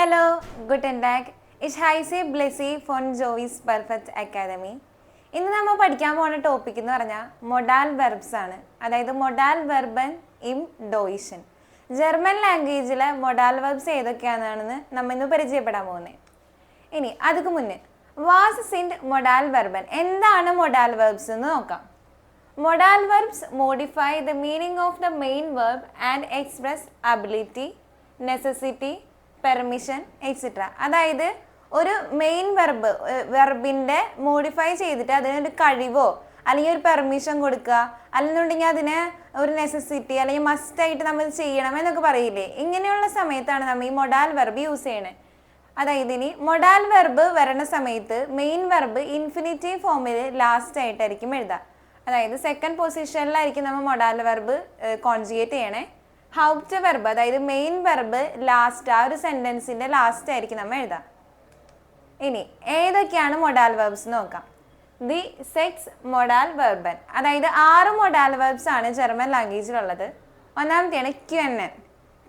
Hello, guten Tag. Ich heiße Blessy von Joey's Perfect Academy. ഇന്ന് നമ്മൾ പഠിക്കാൻ പോകുന്ന ടോപ്പിക് എന്ന് പറഞ്ഞാൽ മൊഡാൽ വെർബ്സ് ആണ്. അതായത് മൊഡാൽ വെർബൻ ഇം ഡോയിഷൻ. ജർമ്മൻ ലാംഗ്വേജിലെ മൊഡാൽ വെർബ്സ് ഏതൊക്കെയാണെന്ന് നമ്മൾ ഇന്ന് പരിചയപ്പെടാൻ പോകുന്നത്. ഇനി അതിന് മുന്നേ വാസ് സിൻഡ് മൊഡാൽ വെർബൻ, എന്താണ് മൊഡാൽ വെർബ്സ് എന്ന് നോക്കാം. Modal verbs modify the meaning of the main verb and express ability, necessity, permission etcetera. അതായത് ഒരു മെയിൻ വെർബിൻ്റെ മോഡിഫൈ ചെയ്തിട്ട് അതിനൊരു കഴിവോ അല്ലെങ്കിൽ ഒരു പെർമിഷൻ കൊടുക്കുക, അല്ലെന്നുണ്ടെങ്കിൽ അതിന് ഒരു നെസസിറ്റി അല്ലെങ്കിൽ മസ്റ്റായിട്ട് നമ്മൾ ചെയ്യണം എന്നൊക്കെ പറയില്ലേ. ഇങ്ങനെയുള്ള സമയത്താണ് നമ്മൾ ഈ മൊഡാൽ വെർബ് യൂസ് ചെയ്യണേ. അതായത് ഇനി മൊഡാൽ വെർബ് വരണ സമയത്ത് മെയിൻ വെർബ് ഇൻഫിനിറ്റീവ് ഫോമിൽ ലാസ്റ്റ് ആയിട്ടായിരിക്കും എഴുതുക. അതായത് സെക്കൻഡ് പൊസിഷനിലായിരിക്കും നമ്മൾ മൊഡാൽ വെർബ് കോൺജുഗേറ്റ് ചെയ്യണേ. ഹൗപ്റ്റ് വെർബ് അതായത് മെയിൻ വെർബ് ലാസ്റ്റ്, ആ ഒരു സെൻറ്റൻസിൻ്റെ ലാസ്റ്റ് ആയിരിക്കും നമ്മൾ എഴുതാം. ഇനി ഏതൊക്കെയാണ് മൊഡാൽ വെർബ്സ് നോക്കാം. ദി 6 മൊഡാൽ വെർബൻ, അതായത് 6 മൊഡാൽ വെർബ്സ് ആണ് ജർമ്മൻ ലാംഗ്വേജിലുള്ളത്. ഒന്നാമത്തെയാണ് ക്വന്നൻ.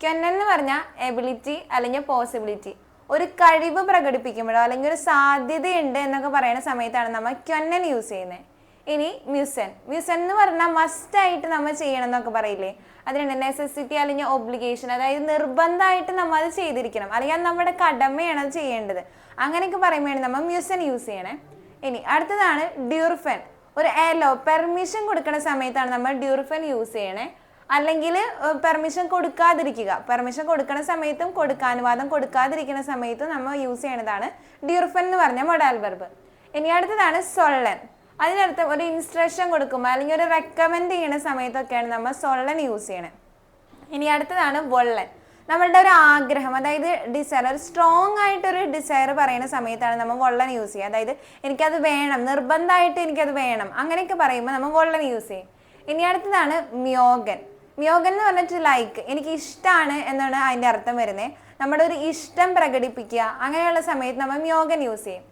ക്വന്നൻ എന്ന് പറഞ്ഞാൽ എബിലിറ്റി അല്ലെങ്കിൽ പോസിബിലിറ്റി, ഒരു കഴിവ് പ്രകടിപ്പിക്കുമ്പോഴോ അല്ലെങ്കിൽ ഒരു സാധ്യതയുണ്ട് എന്നൊക്കെ പറയുന്ന സമയത്താണ് നമ്മൾ ക്വന്നൻ യൂസ് ചെയ്യുന്നത്. ഇനി മ്യൂസൻ. മ്യൂസൻ എന്ന് പറഞ്ഞാൽ മസ്റ്റായിട്ട് നമ്മൾ ചെയ്യണം എന്നൊക്കെ പറയില്ലേ, അതിനുണ്ട് നെസസിറ്റി അല്ലെങ്കിൽ ഒബ്ലിഗേഷൻ, അതായത് നിർബന്ധമായിട്ട് നമ്മൾ അത് ചെയ്തിരിക്കണം അല്ലെങ്കിൽ അത് നമ്മുടെ കടമയാണ് അത് ചെയ്യേണ്ടത്. അങ്ങനെയൊക്കെ പറയുമ്പോഴാണ് നമ്മൾ മ്യൂസൻ യൂസ് ചെയ്യണേ. ഇനി അടുത്തതാണ് ഡ്യൂർഫൻ. ഒരു പെർമിഷൻ കൊടുക്കുന്ന സമയത്താണ് നമ്മൾ ഡ്യൂർഫൻ യൂസ് ചെയ്യണേ. അല്ലെങ്കിൽ പെർമിഷൻ കൊടുക്കാതിരിക്കുക, പെർമിഷൻ കൊടുക്കുന്ന സമയത്തും അനുവാദം കൊടുക്കാതിരിക്കുന്ന സമയത്തും നമ്മൾ യൂസ് ചെയ്യണതാണ് ഡ്യൂർഫൻ എന്ന് പറഞ്ഞ മൊഡാൽ വെർബ്. ഇനി അടുത്തതാണ് സൊള്ളൻ. അതിനടുത്ത് ഒരു ഇൻസ്ട്രക്ഷൻ കൊടുക്കുമ്പോൾ അല്ലെങ്കിൽ ഒരു റെക്കമെൻഡ് ചെയ്യുന്ന സമയത്തൊക്കെയാണ് നമ്മൾ സൊള്ളൻ യൂസ് ചെയ്യണത്. ഇനി അടുത്തതാണ് വൊള്ളൻ. നമ്മളുടെ ഒരു ആഗ്രഹം, അതായത് ഡിസയർ, ഒരു സ്ട്രോങ് ആയിട്ടൊരു ഡിസയർ പറയുന്ന സമയത്താണ് നമ്മൾ വൊള്ളൻ യൂസ് ചെയ്യുക. അതായത് എനിക്കത് വേണം, നിർബന്ധമായിട്ട് എനിക്കത് വേണം, അങ്ങനെയൊക്കെ പറയുമ്പോൾ നമ്മൾ വൊള്ളൻ യൂസ് ചെയ്യും. ഇനി അടുത്തതാണ് മ്യോഗൻ. മ്യോഗൻ എന്ന് പറഞ്ഞിട്ട് ലൈക്ക്, എനിക്ക് ഇഷ്ടമാണ് എന്നാണ് അതിൻ്റെ അർത്ഥം വരുന്നത്. നമ്മുടെ ഒരു ഇഷ്ടം പ്രകടിപ്പിക്കുക, അങ്ങനെയുള്ള സമയത്ത് നമ്മൾ മ്യോഗൻ യൂസ് ചെയ്യും.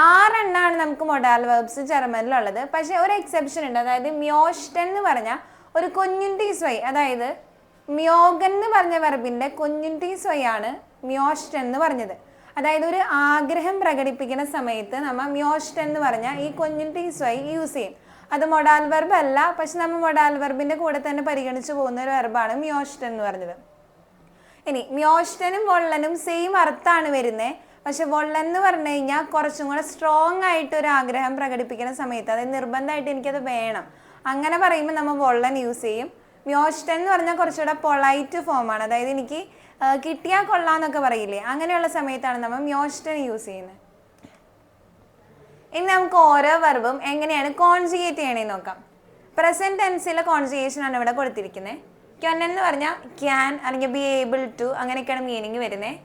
6 എണ്ണമാണ് നമുക്ക് മൊഡാൽ വെർബ്സ് ജർമ്മനിലുള്ളത്. പക്ഷേ ഒരു എക്സെപ്ഷൻ ഉണ്ട്. അതായത് മ്യോഷ്ടൻ എന്ന് പറഞ്ഞാൽ ഒരു കൊഞ്ഞുൻറ്റീസ് വൈ, അതായത് മ്യോഗൻ എന്ന് പറഞ്ഞ വെർബിൻ്റെ കൊഞ്ഞുൻറ്റീസ് വൈ ആണ് മ്യോഷ്ടൻ എന്ന് പറഞ്ഞത്. അതായത് ഒരു ആഗ്രഹം പ്രകടിപ്പിക്കുന്ന സമയത്ത് നമ്മൾ മ്യോഷ്ടൻ എന്ന് പറഞ്ഞാൽ ഈ കൊഞ്ഞുൻറ്റീസ് വൈ യൂസ് ചെയ്യും. അത് മൊഡാൽ വെർബ് അല്ല, പക്ഷെ നമ്മൾ മൊഡാൽ വെർബിൻ്റെ കൂടെ തന്നെ പരിഗണിച്ച് പോകുന്ന ഒരു വെർബാണ് മ്യോഷ്ടൻ എന്ന് പറഞ്ഞത്. ഇനി മ്യോഷ്ടനും വൊള്ളനും സെയിം അർത്ഥമാണ് വരുന്നത്. പക്ഷെ വൊള്ളൻ എന്ന് പറഞ്ഞു കഴിഞ്ഞാൽ കുറച്ചും കൂടെ സ്ട്രോങ് ആയിട്ട് ഒരു ആഗ്രഹം പ്രകടിപ്പിക്കുന്ന സമയത്ത്, അതായത് നിർബന്ധമായിട്ട് എനിക്കത് വേണം, അങ്ങനെ പറയുമ്പോൾ നമ്മൾ വൊള്ളൻ യൂസ് ചെയ്യും. മ്യോഷ്ടൻ എന്ന് പറഞ്ഞാൽ കുറച്ചുകൂടെ പൊളൈറ്റ് ഫോമാണ്, അതായത് എനിക്ക് കിട്ടിയാൽ കൊള്ളാന്നൊക്കെ പറയില്ലേ, അങ്ങനെയുള്ള സമയത്താണ് നമ്മൾ മ്യോഷ്ടൻ യൂസ് ചെയ്യുന്നത്. ഇനി നമുക്ക് ഓരോ വെർബും എങ്ങനെയാണ് കോൺജുഗേറ്റ് ചെയ്യണേന്ന് നോക്കാം. പ്രസന്റ് ടെൻസിലെ കോൺജുഗേഷൻ ആണ് ഇവിടെ കൊടുത്തിരിക്കുന്നത്. ക്വന്നൻ എന്ന് പറഞ്ഞാൽ ക്യാൻ അല്ലെങ്കിൽ ബി ഏബിൾ ടു, അങ്ങനെയൊക്കെയാണ് മീനിങ് വരുന്നത്.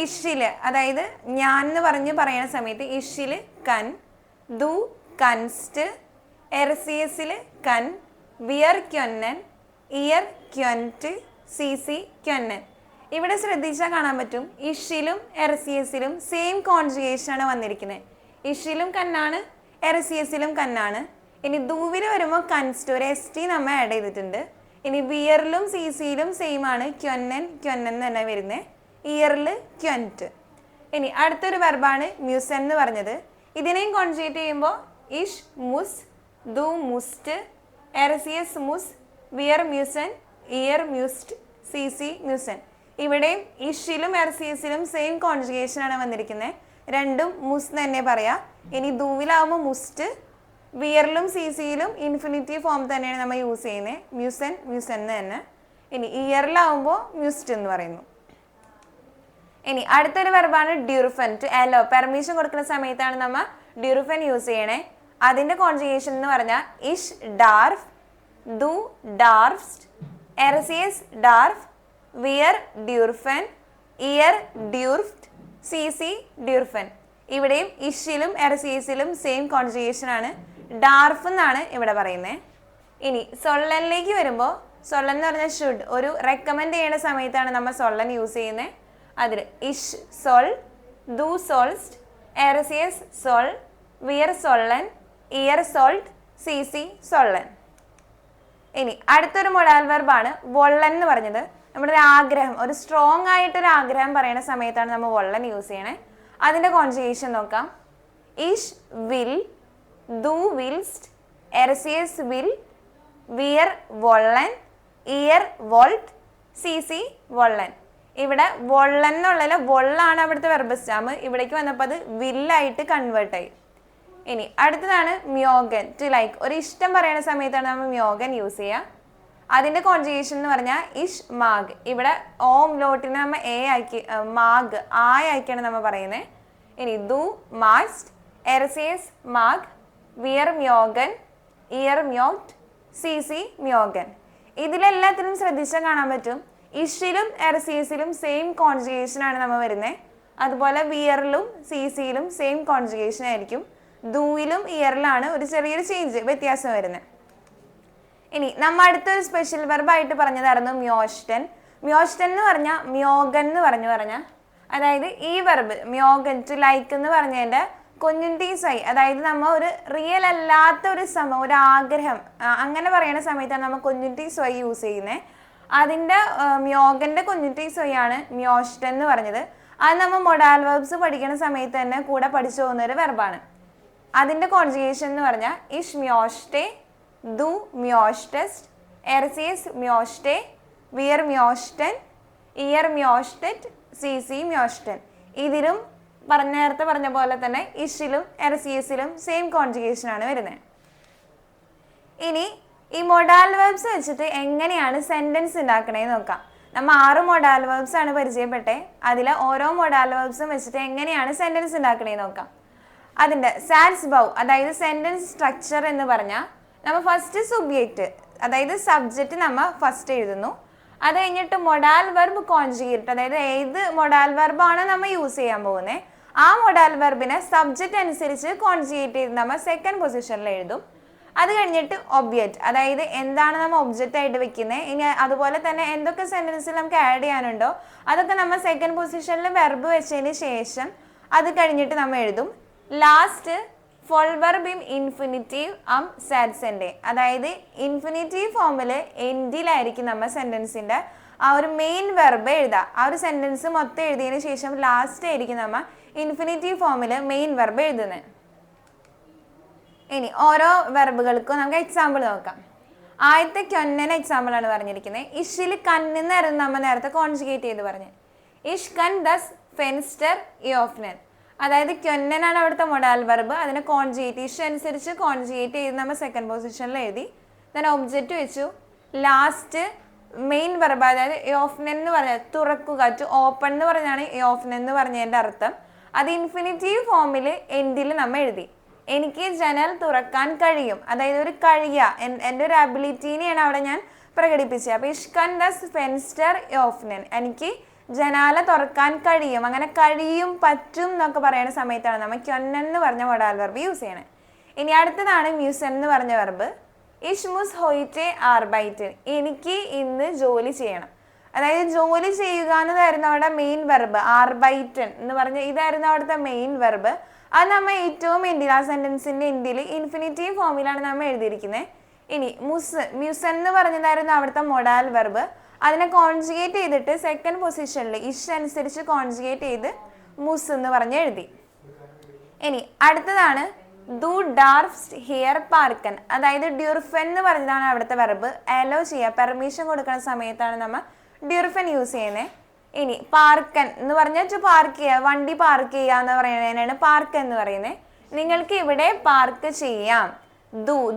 ഇഷില്, അതായത് ഞാൻ എന്ന് പറയുന്ന സമയത്ത് ഇഷില് കൻ, ദു കൻസ്റ്റ്, എർസിയസിൽ കൻ, വിയർ ക്വന്നൻ, ഇയർ ക്വൻറ്റ്, സി ക്വന്നൻ. ഇവിടെ ശ്രദ്ധിച്ചാൽ കാണാൻ പറ്റും ഇഷിലും എർസിയസിലും സെയിം കോൺജുഗേഷനാണ് വന്നിരിക്കുന്നത്. ഇഷിലും കന്നാണ്, എർസിയസിലും കന്നാണ്. ഇനി ദൂവിൽ വരുമ്പോൾ കൻസ്റ്റ്, ഒരു ST നമ്മൾ ആഡ് ചെയ്തിട്ടുണ്ട്. ഇനി വിയറിലും സിയിലും സെയിം ആണ്, ക്വന്നൻ തന്നെ വരുന്നത്, ഇയറിൽ ക്വൻറ്റ്. ഇനി അടുത്തൊരു വെർബാണ് മ്യൂസൻ എന്ന് പറഞ്ഞത്. ഇതിനെയും കോൺജുഗേറ്റ് ചെയ്യുമ്പോൾ ഇഷ് മുസ്, ദു മുസ്റ്റ്, എർസിയസ് മുസ്, വിയർ മ്യൂസൻ, ഇയർ മ്യൂസ്റ്റ്, സി മ്യൂസൻ. ഇവിടെയും ഇഷിലും എർസിയസിലും സെയിം കോൺജുഗേഷനാണ് വന്നിരിക്കുന്നത്. രണ്ടും മുസ് തന്നെ പറയാം. ഇനി ദൂവിലാവുമ്പോൾ മുസ്റ്റ്, വിയറിലും സിയിലും ഇൻഫിനിറ്റീവ് ഫോം തന്നെയാണ് നമ്മൾ യൂസ് ചെയ്യുന്നത്, മ്യൂസൻ തന്നെ. ഇനി ഇയറിലാവുമ്പോൾ മ്യൂസ്റ്റ് എന്ന് പറയുന്നു. ഇനി അടുത്തൊരു വെർബാണ് ഡ്യൂർഫൻ. ടു പെർമിഷൻ കൊടുക്കുന്ന സമയത്താണ് നമ്മൾ ഡ്യൂർഫൻ യൂസ് ചെയ്യണേ. അതിൻ്റെ കോൺജുഗേഷൻ എന്ന് പറഞ്ഞാൽ ഇഷ് ഡാർഫ്, ദു ഡാർഫ്സ്റ്റ്, എർസിയസ് ഡാർഫ്, വിയർ ഡ്യൂർഫൻ, ഇയർ ഡ്യൂർഫ്റ്റ്, സി ഡ്യൂർഫൻ. ഇവിടെയും ഇഷിലും എർസിയസിലും സെയിം കോൺജുഗേഷൻ ആണ്, ഡാർഫ് എന്നാണ് ഇവിടെ പറയുന്നത്. ഇനി സൊള്ളനിലേക്ക് വരുമ്പോൾ സൊള്ളൻ എന്ന് പറഞ്ഞാൽ ഷുഡ്, ഒരു റെക്കമെൻഡ് ചെയ്യുന്ന സമയത്താണ് നമ്മൾ സൊള്ളൻ യൂസ് ചെയ്യുന്നത്. അതിൽ ഇഷ് സോൾ, ദു സോൾസ്റ്റ്, എർസിയസ് സോൾ, വിയർ സൊള്ളൻ, ഇയർ സോൾട്ട്, സി സൊള്ളൻ. ഇനി അടുത്തൊരു മൊഡാൽ വെർബാണ് വൊള്ളൻ എന്ന് പറഞ്ഞത്. നമ്മുടെ ഒരു ആഗ്രഹം, ഒരു സ്ട്രോങ് ആയിട്ടൊരു ആഗ്രഹം പറയുന്ന സമയത്താണ് നമ്മൾ വൊള്ളൻ യൂസ് ചെയ്യണേ. അതിൻ്റെ കോൺജുഗേഷൻ നോക്കാം. ഇഷ് വിൽ, ദു വിൽസ്റ്റ്, എർസിയസ് വിൽ, വിയർ വൊള്ളൻ, ഇയർ വോൾട്ട്, സി സി വൊള്ളൻ. ഇവിടെ വൊള്ളൻ എന്നുള്ളതിൽ വൊള്ളാണ് അവിടുത്തെ വെർബ് സ്റ്റാം. ഇവിടേക്ക് വന്നപ്പോൾ അത് വില്ലായിട്ട് കൺവേർട്ട് ആയി. ഇനി അടുത്തതാണ് മ്യോഗൻ, ടു ലൈക്ക്. ഒരു ഇഷ്ടം പറയുന്ന സമയത്താണ് നമ്മൾ മ്യോഗൻ യൂസ് ചെയ്യുക. അതിൻ്റെ കോൺജുഗേഷൻ എന്ന് പറഞ്ഞാൽ ഇഷ് മാഗ്. ഇവിടെ ഓം ലോട്ടിനെ നമ്മൾ എ ആക്കി, മാഗ് ആക്കിയാണ് നമ്മൾ പറയുന്നത്. ഇനി ദു മാസ്റ്റ്, എർസിയസ് മാഗ്, വിയർ മ്യോഗൻ, ഇയർ മ്യോട്ട്, സി സി മ്യോഗൻ. ഇതിലെല്ലാത്തിനും ശ്രദ്ധിച്ചാൽ കാണാൻ പറ്റും ഇഷിലും എർസിയസിലും സെയിം കോൺജുഗേഷനാണ് നമ്മൾ വരുന്നത്. അതുപോലെ വിയറിലും സി സിയിലും സെയിം കോൺജുഗേഷൻ ആയിരിക്കും. ദൂയിലും ഇയറിലാണ് ഒരു ചെറിയൊരു ചേഞ്ച്, വ്യത്യാസം വരുന്നത്. ഇനി നമ്മൾ അടുത്തൊരു സ്പെഷ്യൽ വെർബായിട്ട് പറഞ്ഞതായിരുന്നു മ്യോഷ്ടൻ. മ്യോഷ്ടൻ എന്ന് പറഞ്ഞാൽ മ്യോഗൻ എന്ന് പറഞ്ഞാൽ അതായത് ഈ വെർബ് മ്യോഗൻ, ടു ലൈക്ക് എന്ന് പറഞ്ഞതിൻ്റെ കൊഞ്ഞുണ്ടീസ് ആയി. അതായത് നമ്മൾ ഒരു റിയൽ അല്ലാത്ത ഒരു ഒരു ആഗ്രഹം അങ്ങനെ പറയുന്ന സമയത്താണ് നമ്മൾ കൊഞ്ഞുണ്ടീസ് ആയി യൂസ് ചെയ്യുന്നത്. അതിൻ്റെ മ്യോഗൻ്റെ കൊഞ്ഞുണ്ടീസ് ആയാണ് മ്യോഷ്ടൻ എന്ന് പറഞ്ഞത്. അത് നമ്മൾ മൊഡാൽ വെർബ്സ് പഠിക്കുന്ന സമയത്ത് തന്നെ കൂടെ പഠിച്ചു പോകുന്ന ഒരു വെർബാണ്. അതിൻ്റെ കോൺജുഗേഷൻ എന്ന് പറഞ്ഞാൽ ഇഷ് മ്യോഷ്ടെ, ദു മ്യോഷ്ടസ്റ്റ്, എർസിയസ് മ്യോഷ്ടെ, വിയർ മ്യോഷ്ടൻ, ഇയർ മ്യോഷ്ടറ്റ്, സി സി മ്യോഷ്ടൻ. ഇതിലും നേരത്തെ പറഞ്ഞ പോലെ തന്നെ ഇഷിലും എർസിയസിലും സെയിം കോൺജുഗേഷനാണ് വരുന്നത്. ഇനി ഈ മൊഡാൽ വെർബ്സ് വെച്ചിട്ട് എങ്ങനെയാണ് സെൻറ്റൻസ് ഉണ്ടാക്കണേന്ന് നോക്കാം. നമ്മൾ 6 മൊഡാൽ വെർബ്സ് ആണ് പരിചയപ്പെട്ടെ. അതിൽ ഓരോ മൊഡാൽ വെർബ്സും വെച്ചിട്ട് എങ്ങനെയാണ് സെൻറ്റൻസ് ഉണ്ടാക്കണേന്ന് നോക്കാം. അതിൻ്റെ സാറ്റ്സ് ബൗ, അതായത് സെൻറ്റൻസ് സ്ട്രക്ചർ എന്ന് പറഞ്ഞാൽ നമ്മൾ ഫസ്റ്റ് സുബ്ജക്റ്റ്, അതായത് സബ്ജക്റ്റ് നമ്മൾ ഫസ്റ്റ് എഴുതുന്നു. അത് കഴിഞ്ഞിട്ട് മൊഡാൽ വെർബ് കോൺജുഗേറ്റ്, അതായത് ഏത് മൊഡാൽ വെർബാണ് നമ്മൾ യൂസ് ചെയ്യാൻ പോകുന്നത് ആ മൊഡാൽ വെർബിനെ സബ്ജക്റ്റ് അനുസരിച്ച് കോൺജുഗേറ്റ് ചെയ്ത് നമ്മൾ സെക്കൻഡ് പൊസിഷനിൽ എഴുതും. അത് കഴിഞ്ഞിട്ട് ഒബ്ജക്റ്റ്, അതായത് എന്താണ് നമ്മൾ ഒബ്ജക്റ്റ് ആയിട്ട് വെക്കുന്നത്. ഇനി അതുപോലെ തന്നെ എന്തൊക്കെ സെൻറ്റൻസിൽ നമുക്ക് ആഡ് ചെയ്യാനുണ്ടോ അതൊക്കെ നമ്മൾ സെക്കൻഡ് പൊസിഷനിൽ വെർബ് വെച്ചതിന് ശേഷം അത് കഴിഞ്ഞിട്ട് നമ്മൾ എഴുതും. Last full verb in infinitive സാറ്റ്സ്, അതായത് ഇൻഫിനിറ്റീവ് ഫോമിൽ എൻഡിലായിരിക്കും നമ്മൾ സെൻറ്റൻസിൻ്റെ ആ ഒരു മെയിൻ വെർബ് എഴുതുക. ആ ഒരു സെൻറ്റൻസ് മൊത്തം എഴുതിയതിന് ശേഷം ലാസ്റ്റ് ആയിരിക്കും നമ്മൾ ഇൻഫിനിറ്റീവ് ഫോമിൽ മെയിൻ വെർബ് എഴുതുന്നത്. ഇനി ഓരോ വെർബുകൾക്കും നമുക്ക് എക്സാമ്പിൾ നോക്കാം. ആദ്യത്തെ ക്യൊന്നന് എക്സാമ്പിളാണ് പറഞ്ഞിരിക്കുന്നത്. ഇഷിൽ കണ്ണെന്നായിരുന്നു നമ്മൾ നേരത്തെ കോൺജുഗേറ്റ് ചെയ്ത് പറഞ്ഞത്. ഇഷ് കൺ ദസ് ഫെൻസ്റ്റർ യോഫ്നൻ, അതായത് ക്യൊന്നനാണ് അവിടുത്തെ മൊഡാൽ വെർബ്. അതിനെ കോൺജുഗേറ്റ് ഇഷ് അനുസരിച്ച് കോൺജുഗേറ്റ് ചെയ്ത് നമ്മൾ സെക്കൻഡ് പൊസിഷനിൽ എഴുതി. then ഒബ്ജക്റ്റ് വെച്ചു. ലാസ്റ്റ് മെയിൻ വെർബ്, അതായത് യോഫ്നൻ എന്ന് പറഞ്ഞാൽ തുറക്കുക, ടു ഓപ്പൺ എന്ന് പറഞ്ഞാണ് യോഫ്നൻ എന്ന് പറഞ്ഞതിൻ്റെ അർത്ഥം. അത് ഇൻഫിനിറ്റീവ് ഫോമിൽ എൻഡിൽ നമ്മൾ എഴുതി. എനിക്ക് ജനൽ തുറക്കാൻ കഴിയും, അതായത് ഒരു കഴിയുക, എൻ്റെ ഒരു അബിലിറ്റീനെയാണ് അവിടെ ഞാൻ പ്രകടിപ്പിച്ചത്. അപ്പോൾ ഇഷ്കൻ ദസ് ഫെൻസ്റ്റർ യോഫ്നൻ, എനിക്ക് ജനാല തുറക്കാൻ കഴിയും. അങ്ങനെ കഴിയും, പറ്റും എന്നൊക്കെ പറയുന്ന സമയത്താണ് നമ്മൾ ക്യൊന്നൻ എന്ന് പറഞ്ഞ മൊഡാൽ വെർബ് യൂസ് ചെയ്യണേ. ഇനി അടുത്തതാണ് മ്യൂസൻ എന്ന് പറഞ്ഞ വെർബ്. ഇഷ് മുസ് ഹോയിറ്റെ ആർബൈറ്റൻ, എനിക്ക് ഇന്ന് ജോലി ചെയ്യണം. അതായത് ജോലി ചെയ്യുക എന്നതായിരുന്നു അവിടെ മെയിൻ വെർബ്. ആർബൈറ്റൻ എന്ന് പറഞ്ഞ ഇതായിരുന്നു അവിടുത്തെ മെയിൻ വെർബ്. അത് നമ്മൾ ഏറ്റവും എൻഡിൽ, ആ സെൻറ്റൻസിൻ്റെ എൻഡിൽ ഇൻഫിനിറ്റീവ് ഫോമിലാണ് നമ്മൾ എഴുതിയിരിക്കുന്നത്. ഇനി മ്യൂസൻ എന്ന് പറഞ്ഞതായിരുന്നു അവിടുത്തെ മൊഡാൽ വെർബ്. അതിനെ കോൺജുഗേറ്റ് ചെയ്തിട്ട് സെക്കൻഡ് പൊസിഷനിൽ ഇഷ് അനുസരിച്ച് കോൺജുഗേറ്റ് ചെയ്ത് മുസ് എന്ന് പറഞ്ഞ് എഴുതി. ഇനി അടുത്തതാണ് ദു ഡാർഫ്സ്റ്റ് ഹിയർ പാർക്കൻ, അതായത് ഡ്യൂർഫൻ എന്ന് പറഞ്ഞതാണ് അവിടുത്തെ വെർബ്. അലോ ചെയ്യുക, പെർമിഷൻ കൊടുക്കുന്ന സമയത്താണ് നമ്മൾ ഡ്യൂർഫൻ യൂസ് ചെയ്യുന്നത്. ഇനി പാർക്കൻ എന്ന് പറഞ്ഞാൽ ടു പാർക്ക് ചെയ്യുക, വണ്ടി പാർക്ക് ചെയ്യുക എന്ന് പറയുന്നതിനാണ് പാർക്ക് എന്ന് പറയുന്നത്. നിങ്ങൾക്ക് ഇവിടെ പാർക്ക് ചെയ്യാം.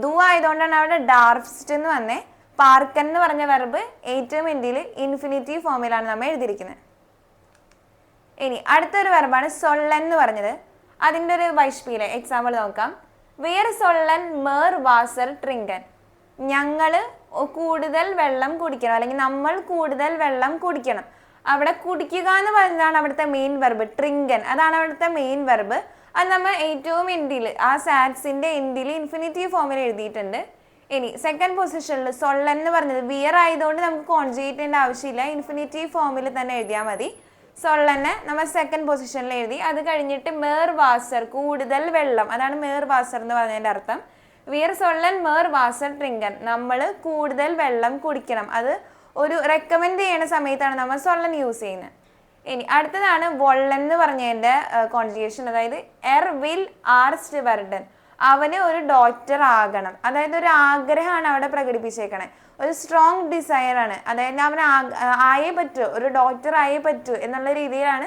ദു ആയതുകൊണ്ടാണ് അവിടെ ഡാർഫ്സ്റ്റ് എന്ന് വന്നേ. പാർക്കൻ എന്ന് പറഞ്ഞ വെർബ് ഏറ്റവും എൻഡിൽ ഇൻഫിനിറ്റീവ് ഫോമിലാണ് നമ്മൾ എഴുതിയിരിക്കുന്നത്. ഇനി അടുത്തൊരു വെർബാണ് സൊള്ളൻ എന്ന് പറഞ്ഞത്. അതിൻ്റെ ഒരു വൈഷ്പിയിലെ എക്സാമ്പിൾ നോക്കാം. വിയർ സൊള്ളൻ മേർ വാസർ ട്രിങ്കൻ, ഞങ്ങൾ കൂടുതൽ വെള്ളം കുടിക്കണം, അല്ലെങ്കിൽ നമ്മൾ കൂടുതൽ വെള്ളം കുടിക്കണം. അവിടെ കുടിക്കുക എന്ന് പറയുന്നതാണ് അവിടുത്തെ മെയിൻ വെർബ്. ട്രിങ്കൻ അതാണ് അവിടുത്തെ മെയിൻ വെർബ്. അത് നമ്മൾ ഏറ്റവും എൻഡിൽ, ആ സാറ്റ്സിൻ്റെ എൻഡിൽ ഇൻഫിനിറ്റീവ് ഫോമിൽ എഴുതിയിട്ടുണ്ട്. ഇനി സെക്കൻഡ് പൊസിഷനിൽ സൊള്ളൻ എന്ന് പറഞ്ഞത് വിയർ ആയതുകൊണ്ട് നമുക്ക് കോൺജുഗേറ്റ് ചെയ്യേണ്ട ആവശ്യമില്ല, ഇൻഫിനിറ്റീവ് ഫോമിൽ തന്നെ എഴുതിയാൽ മതി. സൊള്ളനെ നമ്മൾ സെക്കൻഡ് പൊസിഷനിൽ എഴുതി. അത് കഴിഞ്ഞിട്ട് മേർ വാസർ, കൂടുതൽ വെള്ളം, അതാണ് മേർ വാസർ എന്ന് പറഞ്ഞതിൻ്റെ അർത്ഥം. വിയർ സൊള്ളൻ മേർ വാസർ ട്രിങ്കൻ, നമ്മൾ കൂടുതൽ വെള്ളം കുടിക്കണം. അത് ഒരു റെക്കമെൻഡ് ചെയ്യുന്ന സമയത്താണ് നമ്മൾ സൊള്ളൻ യൂസ് ചെയ്യുന്നത്. ഇനി അടുത്തതാണ് വൊള്ളൻ എന്ന് പറഞ്ഞതിൻ്റെ കോൺജുഗേഷൻ, അതായത് വിൽ ആർസ്റ്റ് വെർഡൻ, അവന് ഒരു ഡോക്ടർ ആകണം, അതായത് ഒരു ആഗ്രഹമാണ് അവിടെ പ്രകടിപ്പിച്ചേക്കണേ, ഒരു സ്ട്രോങ് ഡിസയർ ആണ്, അതായത് അവൻ ആയേ പറ്റൂ, ഒരു ഡോക്ടർ ആയേ പറ്റൂ എന്നുള്ള രീതിയിലാണ്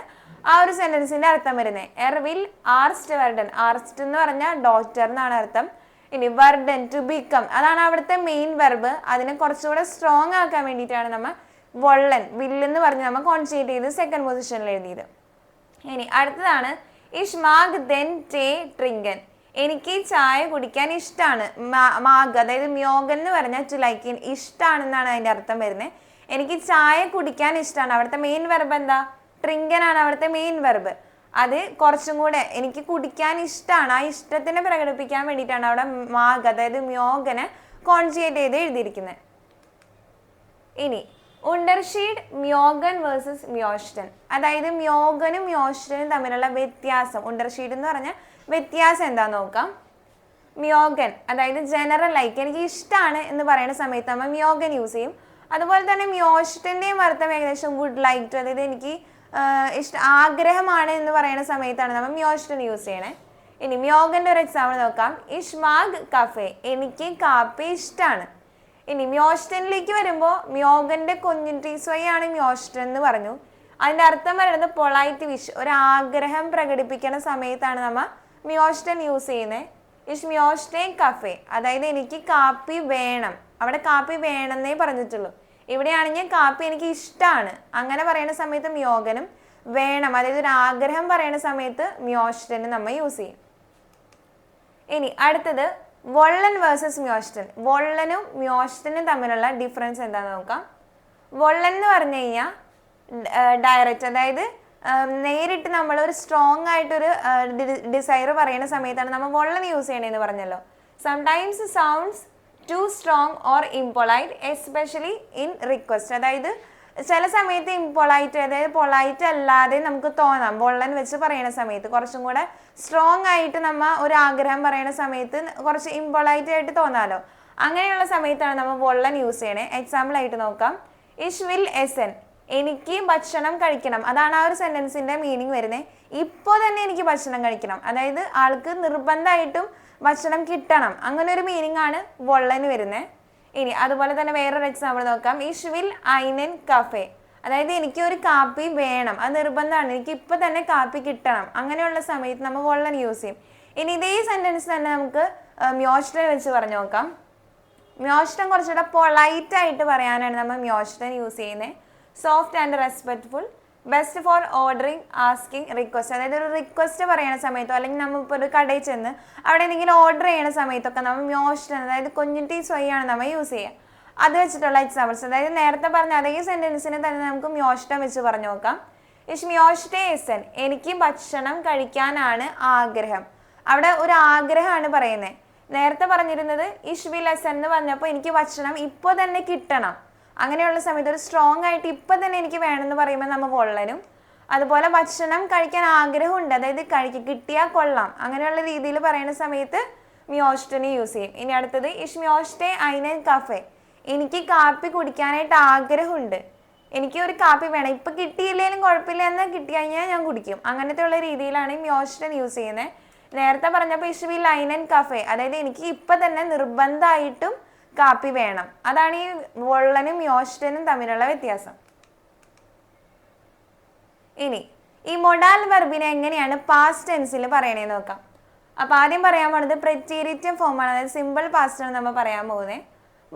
ആ ഒരു സെന്റൻസിന്റെ അർത്ഥം വരുന്നത്. വിൽ ആർസ്റ്റ് വെർഡൻ, ആർസ്റ്റ് എന്ന് പറഞ്ഞാൽ ഡോക്ടർ എന്നാണ് അർത്ഥം. ഇനി വെർഡൻ ടു ബിക്കം, അതാണ് അവിടുത്തെ മെയിൻ വെർബ്. അതിനെ കുറച്ചുകൂടെ സ്ട്രോങ് ആക്കാൻ വേണ്ടിയിട്ടാണ് നമ്മൾ വൊള്ളൻ വില്ല് എന്ന് പറഞ്ഞ് നമ്മൾ കോൺജുഗേറ്റ് ചെയ്ത് സെക്കൻഡ് പൊസിഷനിൽ എഴുതിയത്. ഇനി അടുത്തതാണ് ഇഷ്മാഗ് ദെൻ ടേ ട്രിങ്കൻ, എനിക്ക് ചായ കുടിക്കാൻ ഇഷ്ടമാണ്. മാഗ് അതായത് മ്യോഗൻ എന്ന് പറഞ്ഞാൽ ടു ലൈക്ക്, ഇഷ്ടമാണെന്നാണ് അതിൻ്റെ അർത്ഥം വരുന്നത്. എനിക്ക് ചായ കുടിക്കാൻ ഇഷ്ടമാണ്, അവിടുത്തെ മെയിൻ വെർബ് എന്താ? ട്രിങ്കൻ ആണ് അവിടുത്തെ മെയിൻ വെർബ്. അത് കുറച്ചും കൂടെ എനിക്ക് കുടിക്കാൻ ഇഷ്ടമാണ്, ആ ഇഷ്ടത്തിനെ പ്രകടിപ്പിക്കാൻ വേണ്ടിയിട്ടാണ് അവിടെ മാഗ് അതായത് മ്യോഗനെ കോൺജുഗേറ്റ് ചെയ്ത് എഴുതിയിരിക്കുന്നത്. ഇനി ഉണ്ടർഷീഡ് മ്യോഗൻ വേഴ്സസ് മ്യോഷ്ടൻ, അതായത് മ്യോഗനും മ്യോഷ്ടനും തമ്മിലുള്ള വ്യത്യാസം. ഉണ്ടർഷീഡ് എന്ന് പറഞ്ഞാൽ വ്യത്യാസം എന്താന്ന് നോക്കാം. മ്യോഗൻ അതായത് ജനറൽ ലൈക്ക്, എനിക്ക് ഇഷ്ടമാണ് എന്ന് പറയുന്ന സമയത്ത് നമ്മൾ മ്യോഗൻ യൂസ് ചെയ്യും. അതുപോലെ തന്നെ മ്യോഷ്ടൻ്റെയും അർത്ഥം ഏകദേശം വുഡ് ലൈക്ക് ടു, അതായത് എനിക്ക് ആഗ്രഹമാണ് എന്ന് പറയുന്ന സമയത്താണ് നമ്മൾ മ്യോഷ്ടൻ യൂസ് ചെയ്യണേ. ഇനി മ്യോഗൻ്റെ ഒരു എക്സാമ്പിൾ നോക്കാം. ഇഷ്മാഗ് കഫേ, എനിക്ക് കാപ്പി ഇഷ്ടമാണ്. ഇനി മ്യോഷ്ടനിലേക്ക് വരുമ്പോൾ മ്യോഗന്റെ കൊഞ്ഞിറ്റീസ്വൈ ആണ് മ്യോഷ്ടൻ എന്ന് പറഞ്ഞു. അതിൻ്റെ അർത്ഥം പറയുന്നത് പൊളൈറ്റ് വിഷ്, ഒരു ആഗ്രഹം പ്രകടിപ്പിക്കുന്ന സമയത്താണ് നമ്മൾ മ്യോഷ്ടൻ യൂസ് ചെയ്യുന്നത്. ഇഷ് മ്യോഷ്ടേ കഫേ, അതായത് എനിക്ക് കാപ്പി വേണം, അവിടെ കാപ്പി വേണമെന്നേ പറഞ്ഞിട്ടുള്ളൂ. ഇവിടെയാണെങ്കിൽ കാപ്പി എനിക്ക് ഇഷ്ടമാണ് അങ്ങനെ പറയുന്ന സമയത്ത് മ്യോഗനും, വേണം അതായത് ഒരു ആഗ്രഹം പറയുന്ന സമയത്ത് മ്യോഷ്ടനും നമ്മൾ യൂസ് ചെയ്യും. ഇനി അടുത്തത് വൊള്ളൻ വേഴ്സസ് മ്യോഷ്ടൻ. വൊള്ളനും മ്യോഷ്ടനും തമ്മിലുള്ള ഡിഫറൻസ് എന്താണെന്ന് നോക്കാം. വൊള്ളൻ എന്ന് പറഞ്ഞു കഴിഞ്ഞാൽ ഡയറക്റ്റ്, അതായത് നേരിട്ട് നമ്മൾ ഒരു സ്ട്രോങ് ആയിട്ടൊരു ഡിസൈർ പറയുന്ന സമയത്താണ് നമ്മൾ വൊള്ളൻ യൂസ് ചെയ്യണമെന്ന് പറഞ്ഞല്ലോ. Sometimes sounds too strong or impolite especially in request, അതായത് ചില സമയത്ത് ഇംപൊളൈറ്റ് അതായത് പൊളൈറ്റ് അല്ലാതെ നമുക്ക് തോന്നാം. വൊള്ളൻ വെച്ച് പറയുന്ന സമയത്ത് കുറച്ചും കൂടെ സ്ട്രോങ് ആയിട്ട് നമ്മൾ ഒരു ആഗ്രഹം പറയുന്ന സമയത്ത് കുറച്ച് ഇംപൊളൈറ്റ് ആയിട്ട് തോന്നാലോ. അങ്ങനെയുള്ള സമയത്താണ് നമ്മൾ വൊള്ളൻ യൂസ് ചെയ്യണേ. എക്സാമ്പിൾ ആയിട്ട് നോക്കാം. ഇഷ് വിൽ എസൻ, എനിക്ക് ഭക്ഷണം കഴിക്കണം, അതാണ് ആ ഒരു സെന്റൻസിന്റെ മീനിങ് വരുന്നത്. ഇപ്പോൾ തന്നെ എനിക്ക് ഭക്ഷണം കഴിക്കണം, അതായത് ആൾക്ക് നിർബന്ധമായിട്ടും ഭക്ഷണം കിട്ടണം, അങ്ങനെ ഒരു മീനിങ് ആണ് വൊള്ളന് വരുന്നത്. ഇനി അതുപോലെ തന്നെ വേറൊരു എക്സാമ്പിൾ നോക്കാം. ഇഷ് വിൽ ഐനൻ കഫേ, അതായത് എനിക്ക് ഒരു കാപ്പി വേണം, അത് നിർബന്ധമാണ്, എനിക്ക് ഇപ്പൊ തന്നെ കാപ്പി കിട്ടണം, അങ്ങനെയുള്ള സമയത്ത് നമ്മൾ വൊള്ളൻ യൂസ് ചെയ്യും. ഇനി ഇതേ സെന്റൻസ് തന്നെ നമുക്ക് മ്യോഷ്ടൻ വെച്ച് പറഞ്ഞു നോക്കാം. മ്യോഷ്ടൻ കുറച്ചുകൂടെ പൊളൈറ്റ് ആയിട്ട് പറയാനാണ് നമ്മൾ മ്യോഷ്ടൻ യൂസ് ചെയ്യുന്നത്. Soft and respectful, best for ordering, asking, request, അതായത് ഒരു റിക്വസ്റ്റ് പറയുന്ന സമയത്തോ അല്ലെങ്കിൽ നമ്മളിപ്പോൾ ഒരു കടയിൽ ചെന്ന് അവിടെ എന്തെങ്കിലും ഓർഡർ ചെയ്യുന്ന സമയത്തൊക്കെ നമ്മൾ മ്യോഷ്ടൻ അതായത് കൊഞ്ഞിറ്റീസ്വൈ ആണ് നമ്മൾ യൂസ് ചെയ്യുക. അത് വെച്ചിട്ടുള്ള എക്സാമ്പിൾസ്, അതായത് നേരത്തെ പറഞ്ഞ അതേ സെന്റൻസിനെ തന്നെ നമുക്ക് മ്യോഷ്ടം വെച്ച് പറഞ്ഞു നോക്കാം. ഇഷ് മ്യോഷ്ടേ എസൻ, എനിക്ക് ഭക്ഷണം കഴിക്കാനാണ് ആഗ്രഹം, അവിടെ ഒരു ആഗ്രഹമാണ് പറയുന്നത്. നേരത്തെ പറഞ്ഞിരുന്നത് ഇഷ് വിൽ എസൻ എന്ന് പറഞ്ഞപ്പോൾ എനിക്ക് ഭക്ഷണം ഇപ്പോൾ തന്നെ കിട്ടണം, അങ്ങനെയുള്ള സമയത്ത് ഒരു സ്ട്രോങ് ആയിട്ട് ഇപ്പം തന്നെ എനിക്ക് വേണമെന്ന് പറയുമ്പോൾ നമ്മൾ വൊള്ളനും, അതുപോലെ ഭക്ഷണം കഴിക്കാൻ ആഗ്രഹമുണ്ട് അതായത് കിട്ടിയാൽ കൊള്ളാം അങ്ങനെയുള്ള രീതിയിൽ പറയുന്ന സമയത്ത് മ്യോഷ്ടനെ യൂസ് ചെയ്യും. ഇനി അടുത്തത് ഇഷ് മ്യോഷ്ടേ ഐനൻ കഫേ, എനിക്ക് കാപ്പി കുടിക്കാനായിട്ട് ആഗ്രഹമുണ്ട്, എനിക്ക് ഒരു കാപ്പി വേണം, ഇപ്പം കിട്ടിയില്ലെങ്കിലും കുഴപ്പമില്ല എന്നാൽ കിട്ടി കഴിഞ്ഞാൽ ഞാൻ കുടിക്കും, അങ്ങനത്തെ ഉള്ള രീതിയിലാണ് മ്യോഷ്ടൻ യൂസ് ചെയ്യുന്നത്. നേരത്തെ പറഞ്ഞപ്പോൾ ഇഷ് വിൽ ഐനൻ കഫേ, അതായത് എനിക്ക് ഇപ്പം തന്നെ നിർബന്ധമായിട്ടും കാപ്പി വേണം, അതാണ് ഈ വൊള്ളനും മ്യോഷ്ടനും തമ്മിലുള്ള വ്യത്യാസം. ഇനി ഈ മൊഡാൽ വെർബിനെ എങ്ങനെയാണ് പാസ്റ്റ് ടെൻസിൽ പറയണേന്ന് നോക്കാം. അപ്പൊ ആദ്യം പറയാൻ പോകുന്നത് പ്രെറ്റേരിറ്റം ഫോമാണ്, അതായത് സിമ്പിൾ പാസ്റ്റ് ആണ് നമ്മൾ പറയാൻ പോകുന്നത്.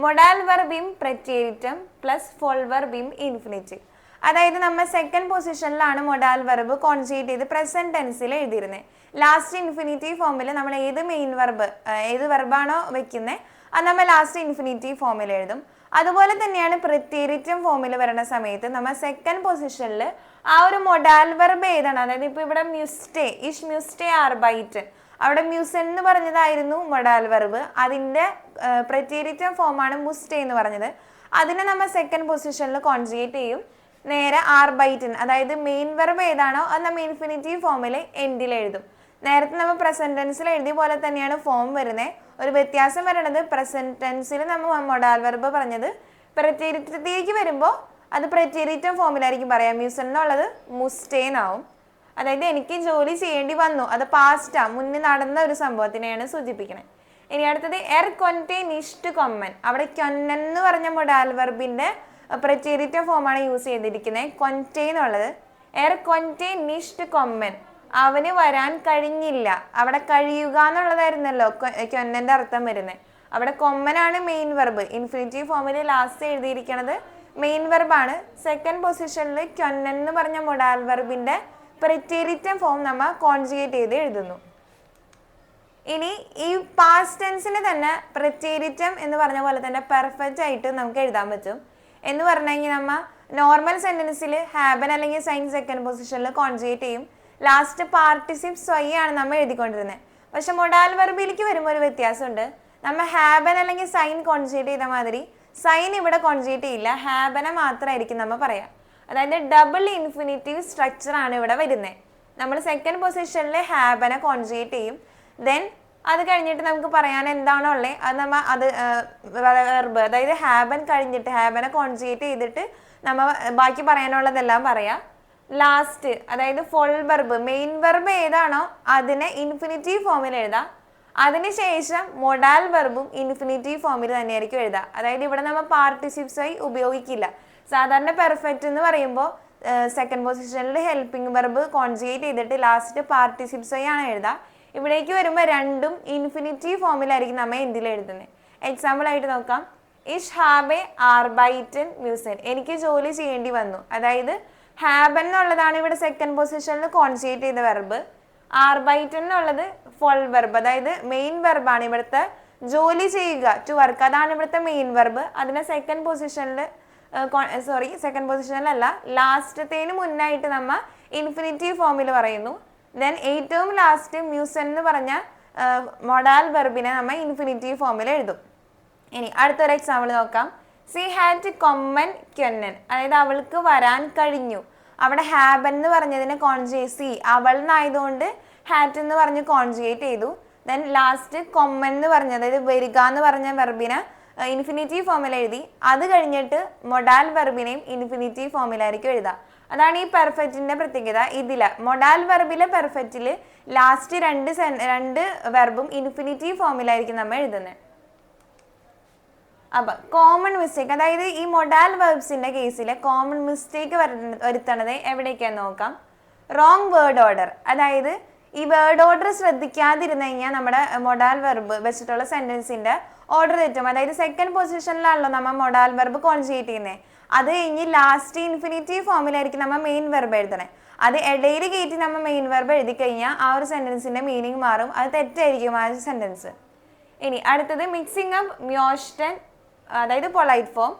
മൊഡാൽ വെർബ് ഇൻ പ്രെറ്റേരിറ്റം plus full verb in infinitive, അതായത് നമ്മൾ സെക്കൻഡ് പൊസിഷനിലാണ് മൊഡാൽ വെർബ് കോൺജുഗേറ്റ് ചെയ്ത് പ്രസന്റ് ടെൻസിൽ എഴുതിയിരുന്നത്. ലാസ്റ്റ് ഇൻഫിനിറ്റീവ് ഫോമിൽ നമ്മൾ ഏത് മെയിൻ വെർബ് ഏത് വെർബാണോ വെക്കുന്നത് അത് നമ്മൾ ലാസ്റ്റ് ഇൻഫിനിറ്റീവ് ഫോമിൽ എഴുതും. അതുപോലെ തന്നെയാണ് പ്രെറ്റേരിറ്റം ഫോമിൽ വരുന്ന സമയത്ത് നമ്മൾ സെക്കൻഡ് പൊസിഷനിൽ ആ ഒരു മൊഡാൽ വെർബ് ഏതാണ്, അതായത് ഇപ്പോൾ ഇവിടെ മ്യൂസ്റ്റേ ഇഷ് മ്യൂസ്റ്റേ ആർബൈറ്റ്, അവിടെ മ്യൂസൻ എന്ന് പറഞ്ഞതായിരുന്നു മൊഡാൽ വെർബ്, അതിൻ്റെ പ്രെറ്റേരിറ്റം ഫോമാണ് മുസ്റ്റേ എന്ന് പറഞ്ഞത്. അതിനെ നമ്മൾ സെക്കൻഡ് പൊസിഷനിൽ കോൺജുഗേറ്റ് ചെയ്യും. നേരെ ആർബൈറ്റിൻ അതായത് മെയിൻ വെർബ് ഏതാണോ അത് നമ്മൾ ഇൻഫിനിറ്റീവ് ഫോമിൽ എൻഡിൽ എഴുതും. നേരത്തെ നമ്മൾ പ്രസന്റ് ടെൻസിൽ എഴുതിയ പോലെ തന്നെയാണ് ഫോം വരുന്നത്. ഒരു വ്യത്യാസം വരുന്നത് പ്രസന്റ് ടെൻസിൽ നമ്മൾ മൊഡാൽ വെർബ് പറഞ്ഞത് പ്രത്യയത്തിലേക്ക് വരുമ്പോൾ അത് പ്രത്യയറ്റം ഫോമിലായിരിക്കും പറയാം. മ്യൂസൺ എന്നുള്ളത് മുസ്റ്റേൻ ആവും. അതായത് എനിക്ക് ജോലി ചെയ്യേണ്ടി വന്നു, അത് പാസ്റ്റാ, മുന്നേ നടന്ന ഒരു സംഭവത്തിനെയാണ് സൂചിപ്പിക്കുന്നത്. ഇനി അടുത്തത് എർ കൊൻറ്റെ നിഷ്ട് കൊമ്മൻ. അവിടെ കൊന്നൻ എന്ന് പറഞ്ഞ മൊഡാൽ വെർബിന്റെ പ്രത്യയറ്റം ഫോമാണ് യൂസ് ചെയ്തിരിക്കുന്നത്, കൊൻറ്റെ എന്നുള്ളത്. എർ കൊൻറ്റെ നിഷ്ട് കൊമ്മൻ, അവന് വരാൻ കഴിഞ്ഞില്ല. അവിടെ കഴിയുക എന്നുള്ളതായിരുന്നല്ലോ കൊന്നന്റെ അർത്ഥം വരുന്നത്. അവിടെ കൊമ്മനാണ് മെയിൻ വെർബ്. ഇൻഫിനിറ്റീവ് ഫോമിൽ ലാസ്റ്റ് എഴുതിയിരിക്കുന്നത് മെയിൻ വെർബാണ്. സെക്കൻഡ് പൊസിഷനിൽ കൊന്നൻ എന്ന് പറഞ്ഞ മൊഡാൽ വെർബിന്റെ പ്രത്യയറ്റം ഫോം നമ്മൾ കോൺജുഗേറ്റ് ചെയ്ത് എഴുതുന്നു. ഇനി ഈ പാസ്റ്റ് ടെൻസിന് തന്നെ പ്രത്യയറ്റം എന്ന് പറഞ്ഞ പോലെ തന്നെ പെർഫെക്റ്റ് ആയിട്ട് നമുക്ക് എഴുതാൻ പറ്റും. എന്ന് പറഞ്ഞു കഴിഞ്ഞാൽ നമ്മൾ നോർമൽ സെന്റൻസിൽ ഹാബൻ അല്ലെങ്കിൽ സൈൻ സെക്കൻഡ് പൊസിഷനിൽ കോൺജുഗേറ്റ് ചെയ്യും. ലാസ്റ്റ് പാർട്ടിസിപ്പ് സ്വയാണ് നമ്മൾ എഴുതിക്കൊണ്ടിരുന്നത്. പക്ഷെ മൊഡാൽ വെർബിലേക്ക് വരുമ്പോൾ ഒരു വ്യത്യാസമുണ്ട്. നമ്മൾ ഹാബൻ അല്ലെങ്കിൽ സൈൻ കോൺജുഗേറ്റ് ചെയ്ത മാതിരി സൈൻ ഇവിടെ കോൺജുഗേറ്റ് ചെയ്യില്ല, ഹാബനെ മാത്രമായിരിക്കും നമ്മൾ പറയാം. അതായത് ഡബിൾ ഇൻഫിനിറ്റീവ് സ്ട്രക്ചർ ആണ് ഇവിടെ വരുന്നത്. നമ്മൾ സെക്കൻഡ് പൊസിഷനിൽ ഹാബനെ കോൺജുഗേറ്റ് ചെയ്യും. ദെൻ അത് കഴിഞ്ഞിട്ട് നമുക്ക് പറയാൻ എന്താണോ ഉള്ളത് അത് നമ്മൾ അത് വെർബ്, അതായത് ഹാബൻ കഴിഞ്ഞിട്ട് ഹാബനെ കോൺജുഗേറ്റ് ചെയ്തിട്ട് നമ്മൾ ബാക്കി പറയാനുള്ളതെല്ലാം പറയാം. ലാസ്റ്റ് അതായത് ഫുൾ വെർബ്, മെയിൻ വെർബ് ഏതാണോ അതിനെ ഇൻഫിനിറ്റീവ് ഫോമിൽ എഴുതാം. അതിനുശേഷം മൊഡാൽ വെർബും ഇൻഫിനിറ്റീവ് ഫോമിൽ തന്നെയായിരിക്കും എഴുതുക. അതായത് ഇവിടെ നമ്മൾ പാർട്ടിസിപ്സ് ആയി ഉപയോഗിക്കില്ല. സാധാരണ പെർഫെക്റ്റ് എന്ന് പറയുമ്പോൾ സെക്കൻഡ് പൊസിഷനിൽ ഹെൽപ്പിംഗ് വെർബ് കോൺജുഗേറ്റ് ചെയ്തിട്ട് ലാസ്റ്റ് പാർട്ടിസിപ്സ് ആയി ആണ് എഴുതുക. ഇവിടേക്ക് വരുമ്പോൾ രണ്ടും ഇൻഫിനിറ്റീവ് ഫോമിലായിരിക്കും നമ്മൾ എന്തിൽ എഴുതുന്നത്. എക്സാമ്പിൾ ആയിട്ട് നോക്കാം. ഇഷ് ഹാബെ ആർബൈറ്റൻ മ്യൂസൻ, എനിക്ക് ജോലി ചെയ്യേണ്ടി വന്നു. അതായത് ഹാബൻ എന്നുള്ളതാണ് ഇവിടെ സെക്കൻഡ് പൊസിഷനിൽ കോൺജുഗേറ്റ് ചെയ്ത വെർബ്. ആർബൈറ്റൻ എന്നുള്ളത് ഫുൾ വെർബ്, അതായത് മെയിൻ വെർബാണ് ഇവിടുത്തെ. ജോലി ചെയ്യുക, ടു വർക്ക്, അതാണ് ഇവിടുത്തെ മെയിൻ വെർബ്. അതിനെ സെക്കൻഡ് പൊസിഷനിലല്ല, ലാസ്റ്റത്തേന് മുന്നായിട്ട് നമ്മൾ ഇൻഫിനിറ്റീവ് ഫോമിൽ പറയുന്നു. ദെൻ ഏറ്റവും ലാസ്റ്റ് മ്യൂസൻ എന്ന് പറഞ്ഞ മൊഡാൽ വെർബിനെ നമ്മൾ ഇൻഫിനിറ്റീവ് ഫോമിൽ എഴുതും. ഇനി അടുത്തൊരു എക്സാമ്പിൾ നോക്കാം. സി ഹാഡ് കൊമ്മൻ ക്വന്നൻ, അതായത് അവൾക്ക് വരാൻ കഴിഞ്ഞു. അവിടെ ഹാബൻ എന്ന് പറഞ്ഞതിനെ കോൺജുഗേറ്റ്, സി അവൾ എന്നായതുകൊണ്ട് ഹാറ്റ് എന്ന് പറഞ്ഞ് കോൺജുഗേറ്റ് ചെയ്തു. ദെൻ ലാസ്റ്റ് കൊമ്മൻ എന്ന് പറഞ്ഞത്, അതായത് വരിക എന്ന് പറഞ്ഞ വെർബിനെ ഇൻഫിനിറ്റീവ് ഫോമിൽ എഴുതി. അത് കഴിഞ്ഞിട്ട് മൊഡാൽ വെർബിനെയും ഇൻഫിനിറ്റീവ് ഫോമിലായിരിക്കും എഴുതുക. അതാണ് ഈ പെർഫെക്റ്റിന്റെ പ്രത്യേകത. ഇതില് മൊഡാൽ വെർബിലെ പെർഫെക്റ്റിൽ ലാസ്റ്റ് രണ്ട് വെർബും ഇൻഫിനിറ്റീവ് ഫോമിലായിരിക്കും നമ്മൾ എഴുതുന്നത്. അപ്പം കോമൺ മിസ്റ്റേക്ക്, അതായത് ഈ മൊഡാൽ വെർബ്സിന്റെ കേസിൽ കോമൺ മിസ്റ്റേക്ക് വരുത്തണത് എവിടേക്കാന്ന് നോക്കാം. റോങ് വേർഡ് ഓർഡർ, അതായത് ഈ വേർഡ് ഓർഡർ ശ്രദ്ധിക്കാതിരുന്നു കഴിഞ്ഞാൽ നമ്മുടെ മൊഡാൽ വെർബ് വെച്ചിട്ടുള്ള സെന്റൻസിന്റെ ഓർഡർ തെറ്റും. അതായത് സെക്കൻഡ് പൊസിഷനിലാണല്ലോ നമ്മൾ മൊഡാൽ വെർബ് കോൺജുഗേറ്റ് ചെയ്യുന്നത്. അത് കഴിഞ്ഞ് ലാസ്റ്റ് ഇൻഫിനിറ്റീവ് ഫോമിലായിരിക്കും നമ്മൾ മെയിൻ വെർബ് എഴുതണേ. അത് ഇടയിൽ കയറ്റി നമ്മൾ മെയിൻ വെർബ് എഴുതി കഴിഞ്ഞാൽ ആ ഒരു സെന്റൻസിന്റെ മീനിങ് മാറും, അത് തെറ്റായിരിക്കും ആ ഒരു സെന്റൻസ്. ഇനി അടുത്തത് മിക്സിംഗ് അപ്പ് മ്യോസ്റ്റൻ, അതായത് പൊളൈറ്റ് ഫോം,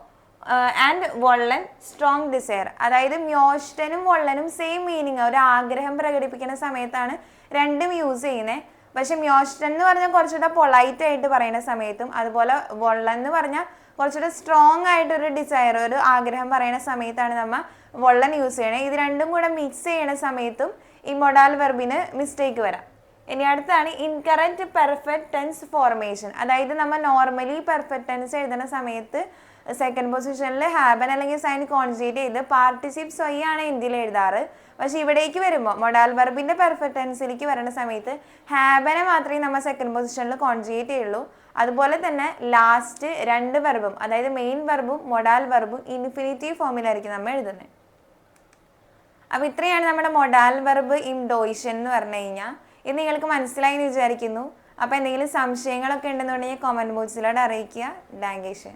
ആൻഡ് വൊള്ളൻ സ്ട്രോങ് ഡിസയർ. അതായത് മ്യോസ്റ്റനും വൊള്ളനും സെയിം മീനിങ്, ഒരു ആഗ്രഹം പ്രകടിപ്പിക്കുന്ന സമയത്താണ് രണ്ടും യൂസ് ചെയ്യുന്നത്. പക്ഷെ മ്യോസ്റ്റൻ എന്ന് പറഞ്ഞാൽ കുറച്ചുകൂടെ പൊളൈറ്റ് ആയിട്ട് പറയുന്ന സമയത്തും, അതുപോലെ വൊള്ളൻ എന്ന് പറഞ്ഞാൽ കുറച്ചുകൂടെ സ്ട്രോങ് ആയിട്ടൊരു ഡിസയർ, ഒരു ആഗ്രഹം പറയുന്ന സമയത്താണ് നമ്മൾ വൊള്ളൻ യൂസ് ചെയ്യണേ. ഇത് രണ്ടും കൂടെ മിക്സ് ചെയ്യണ സമയത്തും ഈ മൊഡാൽ വെർബിന് മിസ്റ്റേക്ക് വരാം. ഇനി അടുത്താണ് ഇൻകറക്റ്റ് പെർഫെക്റ്റ് ടെൻസ് ഫോർമേഷൻ. അതായത് നമ്മൾ നോർമലി പെർഫെക്റ്റ് ടെൻസ് എഴുതുന്ന സമയത്ത് സെക്കൻഡ് പൊസിഷനിൽ ഹാബൻ അല്ലെങ്കിൽ സൈൻ കോൺജുഗേറ്റ് ചെയ്ത് പാർട്ടിസിപ്പ് സ്വയാണ് ഹിന്ദിയിൽ എഴുതാറ്. പക്ഷെ ഇവിടേക്ക് വരുമ്പോൾ മൊഡാൽ വെർബിന്റെ പെർഫെക്റ്റ് ടെൻസിലേക്ക് വരുന്ന സമയത്ത് ഹാബനെ മാത്രമേ നമ്മൾ സെക്കൻഡ് പൊസിഷനിൽ കോൺജുഗേറ്റ് ചെയ്യുള്ളൂ. അതുപോലെ തന്നെ ലാസ്റ്റ് രണ്ട് വെർബും, അതായത് മെയിൻ വെർബും മൊഡാൽ വെർബും ഇൻഫിനിറ്റീവ് ഫോമിലായിരിക്കും നമ്മൾ എഴുതുന്നത്. അപ്പോൾ ഇത്രയാണ് നമ്മുടെ മൊഡാൽ വെർബ് ഇൻ ഡോയിഷൻ എന്ന് പറഞ്ഞു കഴിഞ്ഞാൽ. ഇത് നിങ്ങൾക്ക് മനസ്സിലായി എന്ന് വിചാരിക്കുന്നു. അപ്പോൾ എന്തെങ്കിലും സംശയങ്ങളൊക്കെ ഉണ്ടെന്നുണ്ടെങ്കിൽ കമൻറ്റ് ബോക്സിലൂടെ അറിയിക്കുക. ഡാങ്കേഷൻ.